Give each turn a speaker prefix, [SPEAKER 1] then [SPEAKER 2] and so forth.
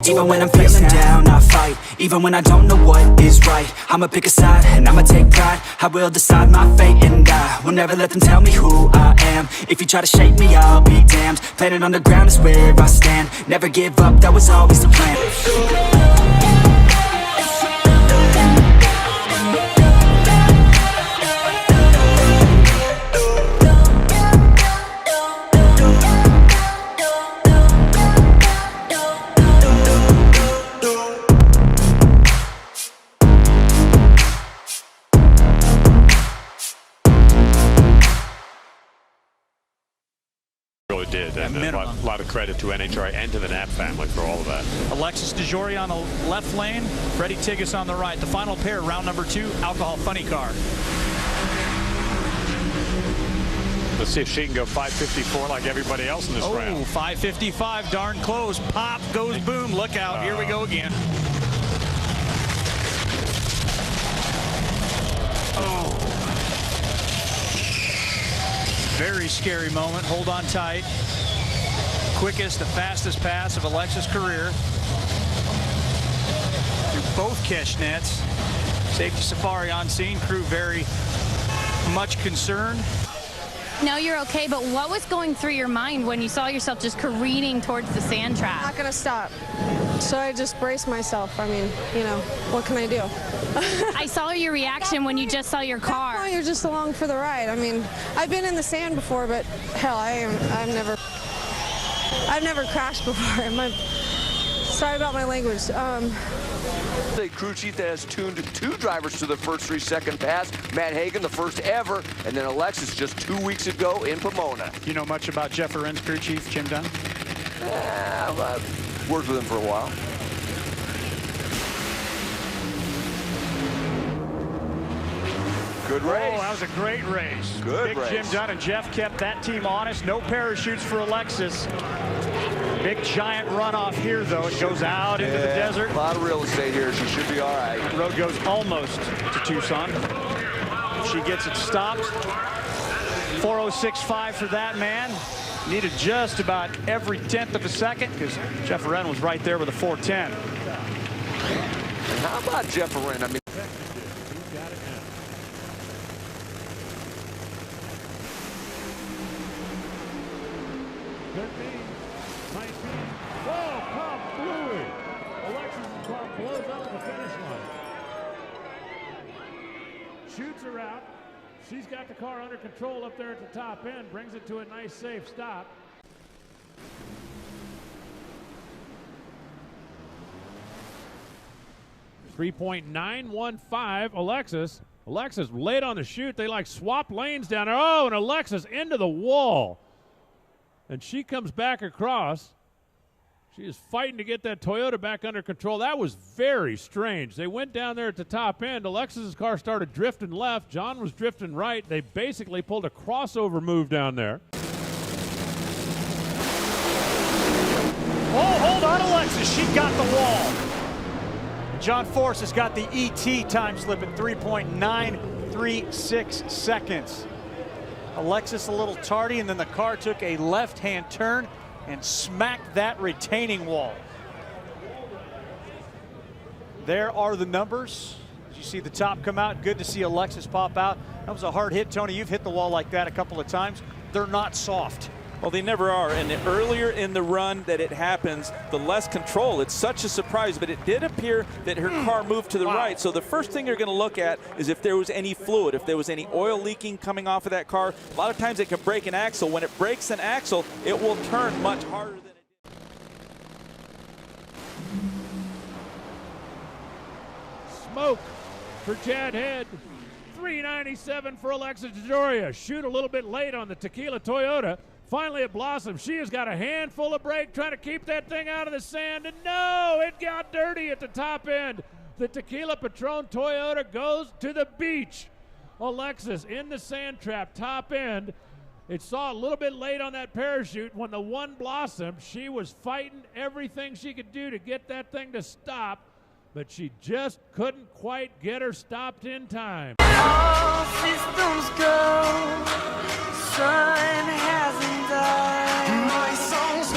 [SPEAKER 1] Even when I'm feeling down, I fight. Even when I don't know what is right, I'ma pick a side and I'ma take pride. I will decide my fate and I will never let them tell me who I am. If you try to shake me, I'll be damned. Planet on the ground is where I stand. Never give up, that was always the plan.
[SPEAKER 2] Really did, and a lot of credit to NHRA and to the Knapp family for all of that.
[SPEAKER 3] Alexis Dejoria on the left lane, Freddie Tigges on the right. The final pair, round number 2, alcohol funny car.
[SPEAKER 2] Let's see if she can go 5:54 like everybody else in this round.
[SPEAKER 3] 5:55, darn close. Pop goes boom. Look out. Here we go again. Very scary moment. Hold on tight. Quickest, the fastest pass of Alexis' career. Through both catch nets. Safety Safari on scene. Crew very much concerned.
[SPEAKER 4] No, you're okay, but what was going through your mind when you saw yourself just careening towards the sand trap?
[SPEAKER 5] I'm not going to stop. So I just braced myself. I mean, you know, what can I do?
[SPEAKER 4] I saw your reaction when you just saw your car.
[SPEAKER 5] Well, you're just along for the ride. I mean, I've been in the sand before, but hell, I've never crashed before. Sorry about my language.
[SPEAKER 6] The crew chief that has tuned 2 drivers to the first 3-second pass. Matt Hagan, the first ever, and then Alexis just 2 weeks ago in Pomona.
[SPEAKER 3] You know much about Jeff Arendt's crew chief, Jim Dunn?
[SPEAKER 6] I've worked with him for a while. Good race.
[SPEAKER 3] Oh, that was a great race.
[SPEAKER 6] Good
[SPEAKER 3] Big
[SPEAKER 6] race.
[SPEAKER 3] Jim Dunn and Jeff kept that team honest. No parachutes for Alexis. Big giant runoff here, though. It goes out into the desert.
[SPEAKER 6] A lot of real estate here. She should be all right.
[SPEAKER 3] The road goes almost to Tucson. She gets it stopped. 4:06.5 for that man. Needed just about every 10th of a second because Jeff Arendt was right there with a 4:10.
[SPEAKER 6] And how about Jeff Arendt? I mean,
[SPEAKER 7] Whoa, car blew it. Alexis' car blows up at the finish line. Shoots her out. She's got the car under control up there at the top end, brings it to a nice safe stop. .915 Alexis. Alexis late on the chute. They like swap lanes down there. Oh, and Alexis into the wall. And she comes back across. She is fighting to get that Toyota back under control. That was very strange. They went down there at the top end. Alexis's car started drifting left. John was drifting right. They basically pulled a crossover move down there.
[SPEAKER 3] Oh, hold on, Alexis. She got the wall. John Force has got the ET time slip at 3.936 seconds. Alexis a little tardy, and then the car took a left-hand turn and smacked that retaining wall. There are the numbers. As you see the top come out, good to see Alexis pop out. That was a hard hit, Tony. You've hit the wall like that a couple of times. They're not soft.
[SPEAKER 8] Well, they never are, and the earlier in the run that it happens, the less control. It's such a surprise, but it did appear that her car moved to the right. So the first thing you're going to look at is if there was any fluid, if there was any oil leaking coming off of that car. A lot of times it can break an axle. When it breaks an axle, it will turn much harder than it did.
[SPEAKER 7] Smoke for Chad Head. 397 for Alexis Dejoria. Shoot a little bit late on the Tequila Toyota. Finally it blossomed. She has got a handful of brake trying to keep that thing out of the sand. And no, it got dirty at the top end. The Tequila Patron Toyota goes to the beach. Alexis in the sand trap, top end. It saw a little bit late on that parachute. When the one blossomed, she was fighting everything she could do to get that thing to stop, but she just couldn't quite get her stopped in time.
[SPEAKER 9] All systems go, sun hasn't died. My song's